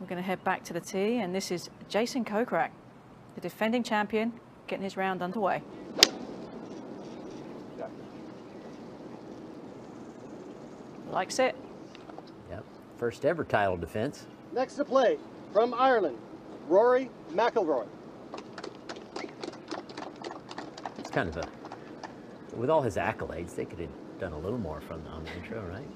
We're going to head back to the tee, and this is CJCupR3, the defending champion, getting his round underway. Likes it. Yep, first ever title defense. Next to play, from Ireland, Rory McIlroy. It's kind of a, with all his accolades, they could have done a little more on the intro, right?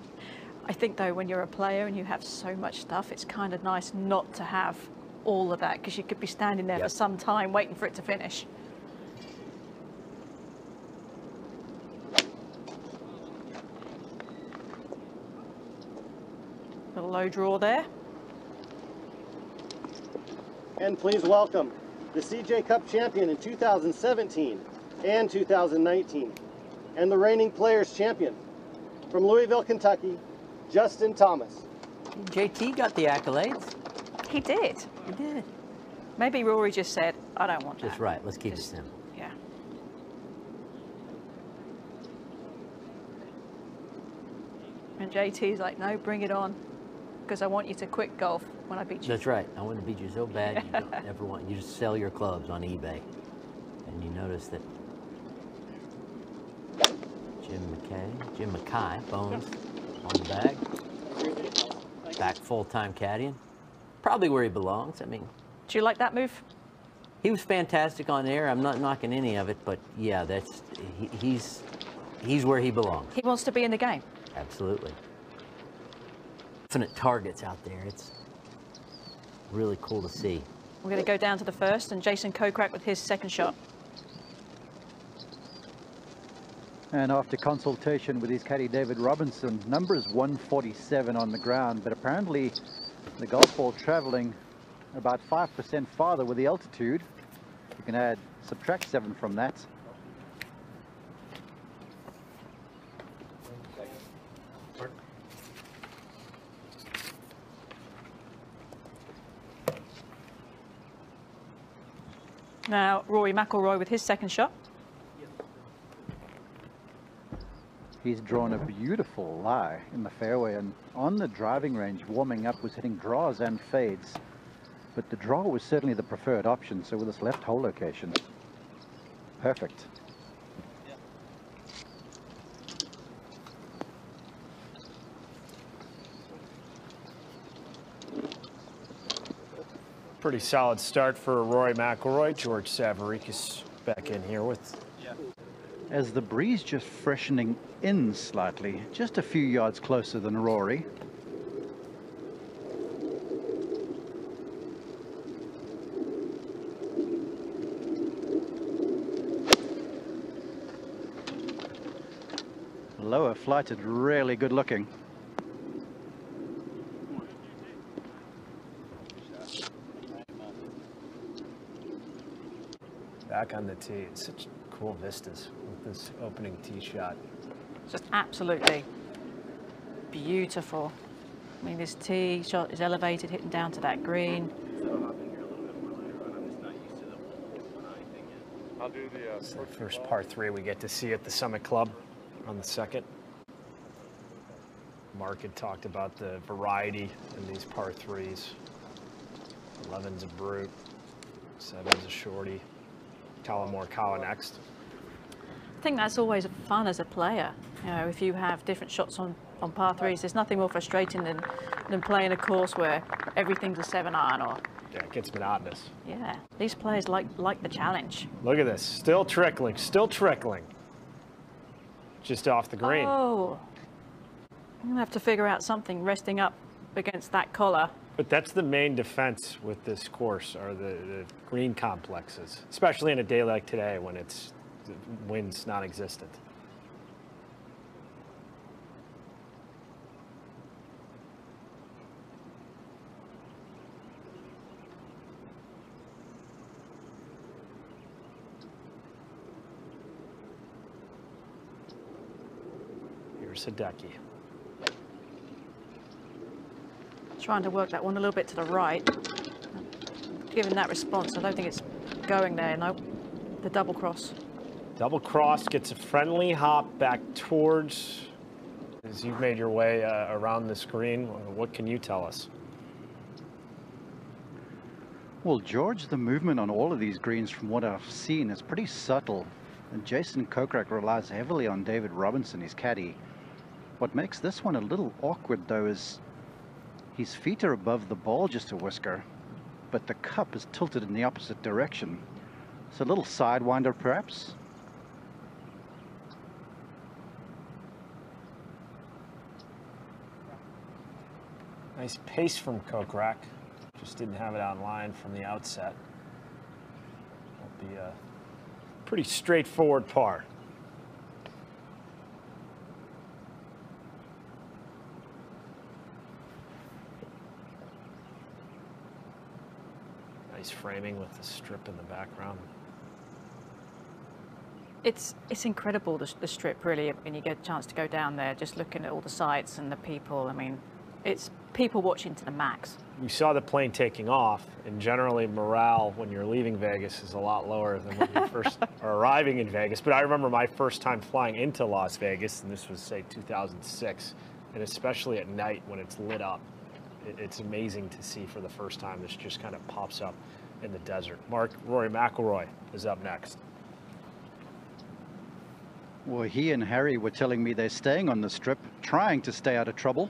I think, though, when you're a player and you have so much stuff, it's kind of nice not to have all of that, because you could be standing there for some time waiting for it to finish. Little low draw there. And please welcome the CJ Cup champion in 2017 and 2019, and the reigning Players champion from Louisville, Kentucky, Justin Thomas. JT got the accolades. He did. He did. Maybe Rory just said, I don't want that. Just right. Let's keep it simple. Yeah. And JT's like, no, bring it on, because I want you to quit golf when I beat you. That's right. I want to beat you so bad you don't ever want. You just sell your clubs on eBay, and you notice that Jim Mackay, Bones on the bag, back full-time caddying, probably where he belongs. I mean, do you like that move? He was fantastic on air. I'm not knocking any of it, but yeah, that's he's where he belongs. He wants to be in the game. Absolutely. Infinite targets out there. It's really cool to see. We're going to go down to the first, and CJCupR3 with his second shot. And after consultation with his caddy David Robinson, number is 147 on the ground, but apparently the golf ball traveling about 5% farther with the altitude. You can subtract 7 from that. Now, Rory McIlroy with his second shot. He's drawn a beautiful lie in the fairway, and on the driving range, warming up, was hitting draws and fades. But the draw was certainly the preferred option, so with this left hole location, perfect. Pretty solid start for Rory McIlroy. George Savarickas back in here with. As the breeze just freshening in slightly, just a few yards closer than Rory. Lower flighted, really good looking. Back on the tee. It's such cool vistas with this opening tee shot. Just absolutely beautiful. I mean, this tee shot is elevated, hitting down to that green. It's the first par 3 we get to see at the Summit Club on the second. Mark had talked about the variety in these par 3s. 11's a brute, 7's a shorty. Colin next. I think that's always fun as a player. You know, if you have different shots on par 3s, there's nothing more frustrating than playing a course where everything's a 7-iron or. Yeah, it gets monotonous. Yeah, these players like the challenge. Look at this, still trickling. Just off the green. Oh, I'm gonna have to figure out something resting up against that collar. But that's the main defense with this course, are the green complexes, especially in a day like today when it's the wind's non-existent. Here's Hideki. Trying to work that one a little bit to the right. Given that response, I don't think it's going there. No, the double cross. Double cross, gets a friendly hop back towards, as you've made your way around the screen. What can you tell us? Well, George, the movement on all of these greens from what I've seen is pretty subtle. And CJCupR3 relies heavily on David Robinson, his caddy. What makes this one a little awkward, though, is his feet are above the ball just a whisker, but the cup is tilted in the opposite direction. So a little sidewinder, perhaps. Nice pace from CJCupR3. Just didn't have it online from the outset. That'll be a pretty straightforward par. Nice framing with the strip in the background. It's incredible, the strip, really, when you get a chance to go down there, just looking at all the sights and the people. I mean, it's people watching to the max. You saw the plane taking off, and generally morale when you're leaving Vegas is a lot lower than when you first are arriving in Vegas. But I remember my first time flying into Las Vegas, and this was, say, 2006, and especially at night when it's lit up. It's amazing to see for the first time. This just kind of pops up in the desert. Rory McIlroy is up next. Well, he and Harry were telling me they're staying on the strip, trying to stay out of trouble.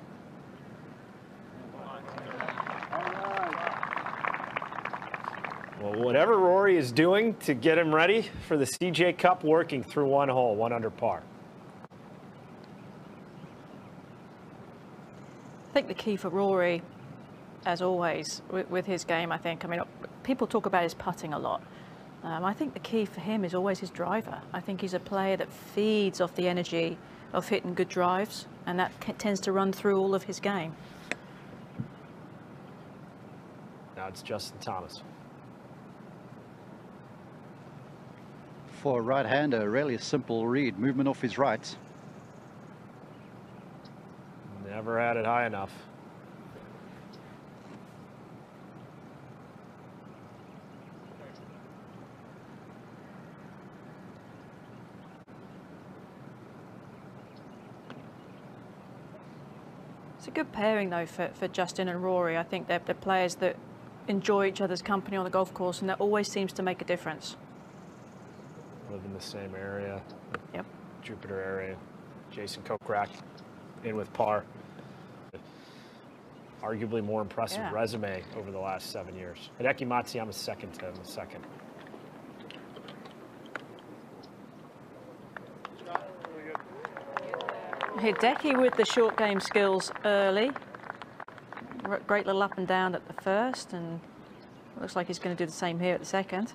Well, whatever Rory is doing to get him ready for the CJ Cup, working through one hole, 1 under par. I think the key for Rory, as always, with his game, I mean, people talk about his putting a lot. I think the key for him is always his driver. I think he's a player that feeds off the energy of hitting good drives, and that tends to run through all of his game. Now it's Justin Thomas. For a right-hander, really a simple read, movement off his right. Never had it high enough. It's a good pairing, though, for Justin and Rory. I think they're players that enjoy each other's company on the golf course, and that always seems to make a difference. Live in the same area. Yep. Jupiter area. CJCupR3 in with par. Arguably more impressive resume over the last 7 years. Hideki Matsuyama's second to him, the second. Hideki with the short game skills early. Great little up and down at the first, and looks like he's going to do the same here at the second.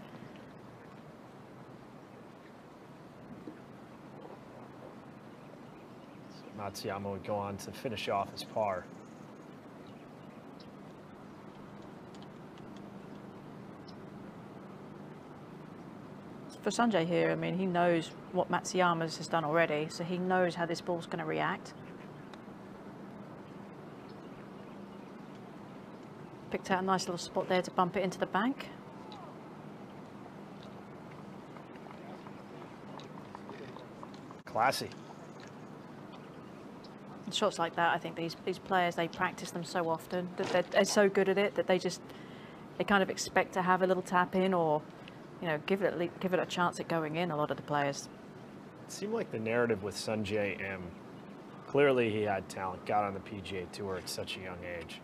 Matsuyama would go on to finish off his par. For Sanjay here, I mean, he knows what Matsuyama's has done already, so he knows how this ball's going to react. Picked out a nice little spot there to bump it into the bank. Classy. And shots like that, I think these players, they practice them so often that they're so good at it that they kind of expect to have a little tap in, or you know, give it a chance at going in. A lot of the players. It seemed like the narrative with Sanjay M. Clearly, he had talent. Got on the PGA Tour at such a young age.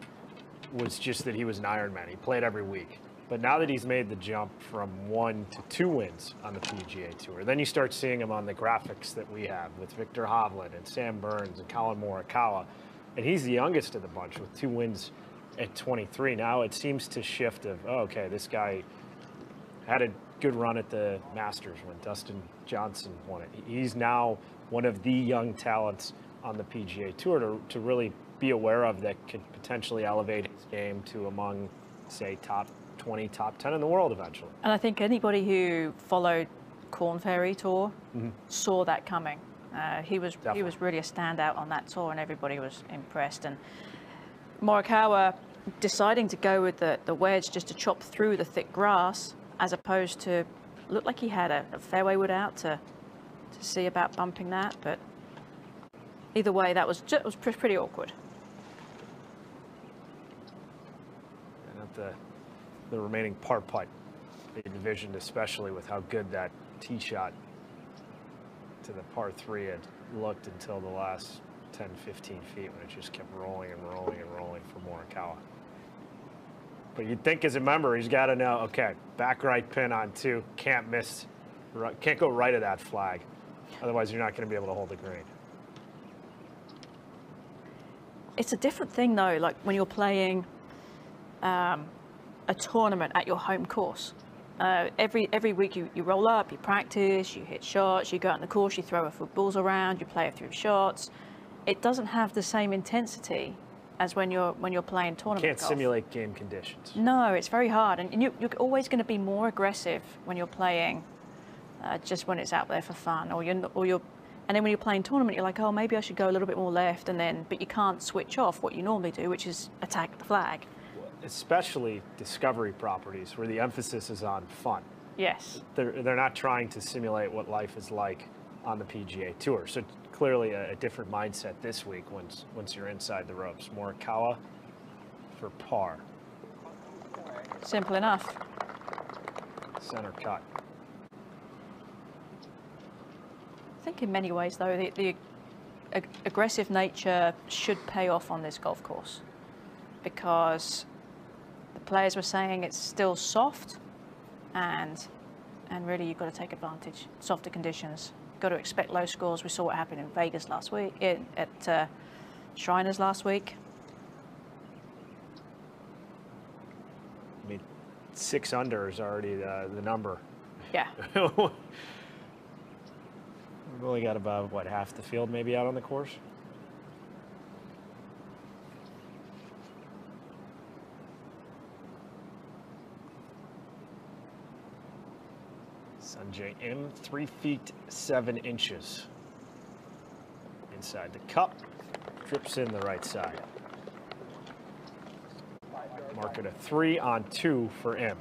Was just that he was an Ironman. He played every week. But now that he's made the jump from 1 to 2 wins on the PGA Tour, then you start seeing him on the graphics that we have with Victor Hovland and Sam Burns and Colin Morikawa. And he's the youngest of the bunch with 2 wins at 23. Now it seems to shift of, oh, okay, this guy had a good run at the Masters when Dustin Johnson won it. He's now one of the young talents on the PGA Tour to really be aware of, that could potentially elevate his game to among, say, top 20, top 10 in the world eventually. And I think anybody who followed Korn Ferry Tour saw that coming. He was really a standout on that tour, and everybody was impressed. And Morikawa deciding to go with the wedge just to chop through the thick grass, as opposed to, looked like he had a fairway wood out to see about bumping that, but either way, that was pretty awkward. And at the the remaining par putt. They envisioned, especially with how good that tee shot to the par 3 had looked until the last 10, 15 feet when it just kept rolling and rolling and rolling for Morikawa. But you'd think as a member, he's got to know, okay, back right pin on 2, can't miss, can't go right of that flag. Otherwise, you're not going to be able to hold the green. It's a different thing, though, like when you're playing a tournament at your home course. Every week you roll up, you practice, you hit shots, you go out on the course, you throw a few balls around, you play a few shots. It doesn't have the same intensity as when you're playing tournament Can't golf. simulate game conditions. No, it's very hard, and you're always going to be more aggressive when you're playing just when it's out there for fun, and then when you're playing tournament, you're like, oh, maybe I should go a little bit more left, but you can't switch off what you normally do, which is attack the flag. Especially discovery properties where the emphasis is on fun. Yes. They're not trying to simulate what life is like on the PGA Tour. So clearly a different mindset this week once you're inside the ropes. Morikawa for par. Simple enough. Center cut. I think in many ways, though, the aggressive nature should pay off on this golf course, because the players were saying it's still soft, and really you've got to take advantage. Softer conditions. You've got to expect low scores. We saw what happened in Vegas last week, at Shriners last week. I mean, 6 under is already the number. Yeah. We've only got about, what, half the field maybe out on the course? Sanjay M, 3 feet 7 inches. Inside the cup, drips in the right side. Mark it a 3 on 2 for M.